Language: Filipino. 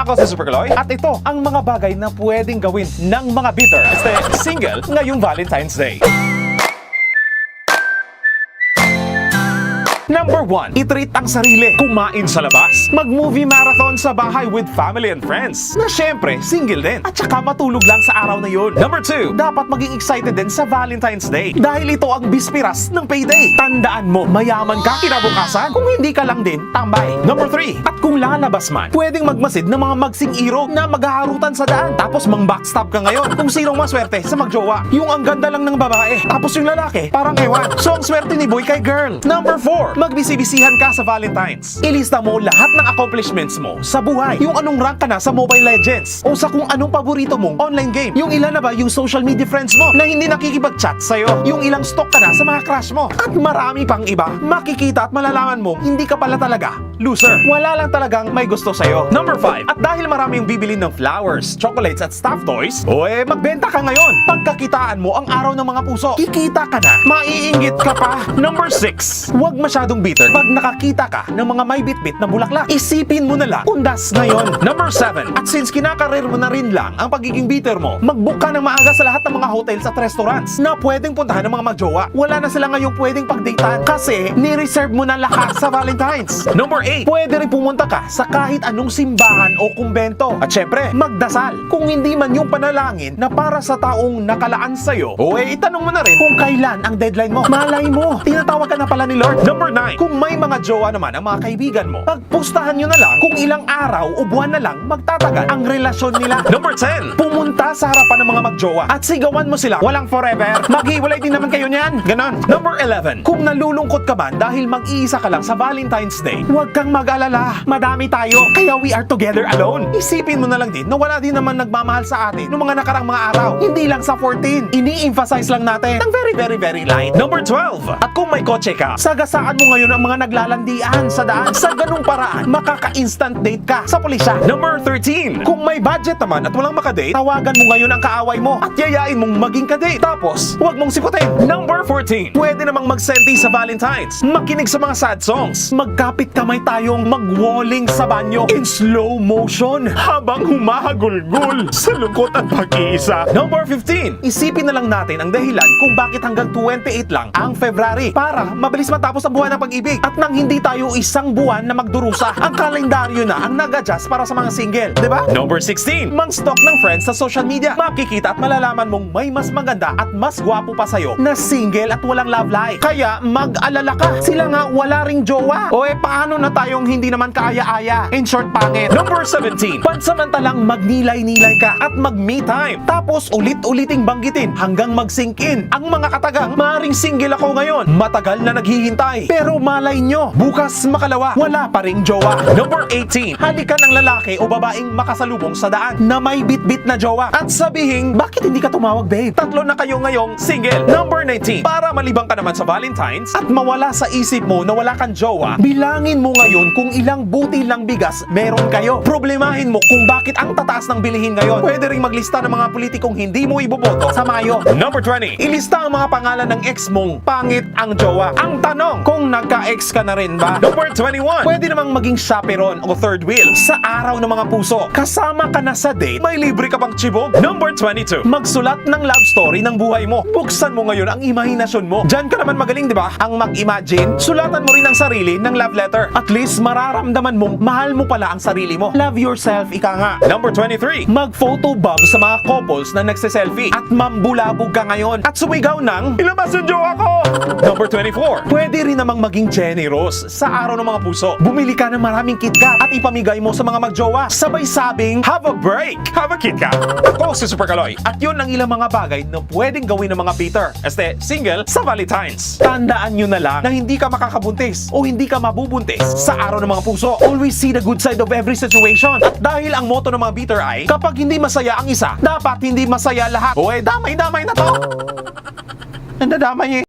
Ako si Super Kaloy at ito ang mga bagay na pwedeng gawin ng mga bitter single ngayong Valentine's Day. Number 1, i-treat ang sarili. Kumain sa labas. Mag-movie marathon sa bahay with family and friends. Na syempre, single din. At saka matulog lang sa araw na yun. Number 2, dapat maging excited din sa Valentine's Day. Dahil ito ang bispiras ng payday. Tandaan mo, mayaman ka kinabukasan. Kung hindi ka lang din, tambay. Number 3, at kung lalabas man, pwedeng magmasid ng mga magsing iro na maghaharutan sa daan. Tapos mang backstab ka ngayon. Kung sinong maswerte sa magjowa. Yung ang ganda lang ng babae. Tapos yung lalaki, parang ewan. So ang swerte ni boy kay girl. Number 4, magbisi-bisihan ka sa Valentine's. Ilista mo lahat ng accomplishments mo sa buhay. Yung anong rank ka na sa Mobile Legends o sa kung anong paborito mong online game. Yung ilan na ba yung social media friends mo na hindi nakikipag-chat sa'yo. Yung ilang stock ka na sa mga crush mo. At marami pang iba. Makikita at malalaman mo hindi ka pala talaga loser. Wala lang talagang may gusto sa'yo. Number 5, at dahil marami yung bibili ng flowers, chocolates at stuffed toys, magbenta ka ngayon. Pagkakitaan mo ang araw ng mga puso. Kikita ka na. Maiinggit ka pa. Number 6, huwag masyadong bitter pag nakakita ka ng mga may bitbit na bulaklak. Isipin mo na lang, undas ngayon. Number 7, at since kinakarir mo na rin lang ang pagiging bitter mo, mag-book ka ng maaga sa lahat ng mga hotels at restaurants na pwedeng puntahan ng mga magjowa. Wala na sila ngayong pwedeng pagdatean kasi ni-reserve mo na lahat sa Valentine's. Number 8, pwede rin pumunta ka sa kahit anong simbahan o kumbento. At syempre, magdasal. Kung hindi man yung panalangin na para sa taong nakalaan sa'yo, itanong mo na rin kung kailan ang deadline mo. Malay mo, tinatawag ka na pala ni Lord. Number 9, kung may mga jowa naman ang mga kaibigan mo, pagpustahan nyo na lang kung ilang araw o buwan na lang magtatagal ang relasyon nila. Number 10, pumunta sa harapan ng mga magjowa at sigawan mo sila, walang forever. Maghiwalay din naman kayo niyan. Ganon. Number 11, kung nalulungkot ka man dahil mag-iisa ka lang sa Valentine's Day, huwag kang mag-alala. Madami tayo, kaya we are together alone. Isipin mo na lang din na wala din naman nagmamahal sa atin noong mga nakarang mga araw. Hindi lang sa 14. Ini-emphasize lang natin ng very light. Number 12, at kung may kotse ka, sagasaan mo ngayon ang mga naglalandian sa daan. Sa ganung paraan, makaka-instant date ka sa pulisya. Number 13, kung may budget naman at walang makadate, tawagan mo ngayon ang kaaway mo at yayain mong maging kadate. Tapos, huwag mong siputin. Number 14, pwede namang mag-senti sa Valentine's. Makinig sa mga sad songs. Magkapit kamay tayong mag-walling sa banyo in slow motion habang humahagulgul sa lungkot at pag-iisa. Number 15, isipin na lang natin ang dahilan kung bakit hanggang 28 lang ang February para mabilis matapos ang buwan ng pag-ibig at nang hindi tayo isang buwan na magdurusa. Ang kalendaryo na ang nag-adjust para sa mga single, di ba? Number 16, mang-stalk ng friends sa social media. Makikita at malalaman mong may mas maganda at mas gwapo pa sa'yo na single at walang love life. Kaya mag-alala ka. Sila nga wala ring jowa. Paano na tayong hindi naman kaaya-aya? In short, pangit. Number 17, pansamantalang magnilay-nilay ka at mag-me time. Tapos ulit-uliting banggitin hanggang mag-sink in. Ang mga katagang, maring single ako ngayon. Matagal na naghihintay. Pero malay nyo, bukas makalawa, wala pa ring jowa. Number 18, halikan ng lalaki o babaeng makasalubong sa daan na may bit-bit na jowa at sabihin, bakit hindi ka tumawag, babe? Tatlo na kayo ngayong single. Number 19, para malibang ka naman sa Valentine's at mawala sa isip mo na wala kang jowa, bilangin mo ngayon kung ilang buti lang bigas meron kayo. Problemahin mo kung bakit ang tataas ng bilihin ngayon. Pwede ring maglista ng mga politikong hindi mo iboboto sa Mayo. Number 20, ilista ang mga pangalan ng ex mong pangit ang jowa. Ang tanong, kung nagka-ex ka na rin ba? Number 21, pwede namang maging chaperon o third wheel sa araw ng mga puso. Kasama ka na sa date, may libre ka pang chibog. Number 22, magsulat ng love story ng buhay mo. Buksan mo ngayon ang imahinasyon mo. Diyan ka naman magaling, di ba? Ang mag-imagine. Sulatan mo rin ang sarili ng love letter. At least mararamdaman mong mahal mo pala ang sarili mo. Love yourself, ika nga. Number 23, mag-photo bomb sa mga couples na nagse-selfie at mambulabog ka ngayon at sumigaw ng ilabas yung jowa ko. Number 24, pwede rin namang maging generous sa araw ng mga puso. Bumili ka ng maraming KitKat at ipamigay mo sa mga magjowa. Sabay sabing, have a break, have a KitKat. Ako si Super Kaloy at yun ang ilang mga bagay na pwedeng gawin ng mga bitter, single sa Valentine's. Tandaan nyo na lang na hindi ka makakabuntis o hindi ka mabubuntis sa araw ng mga puso. Always see the good side of every situation. At dahil ang motto ng mga bitter ay, kapag hindi masaya ang isa, dapat hindi masaya lahat. Damay-damay na to. Nandadamay niya.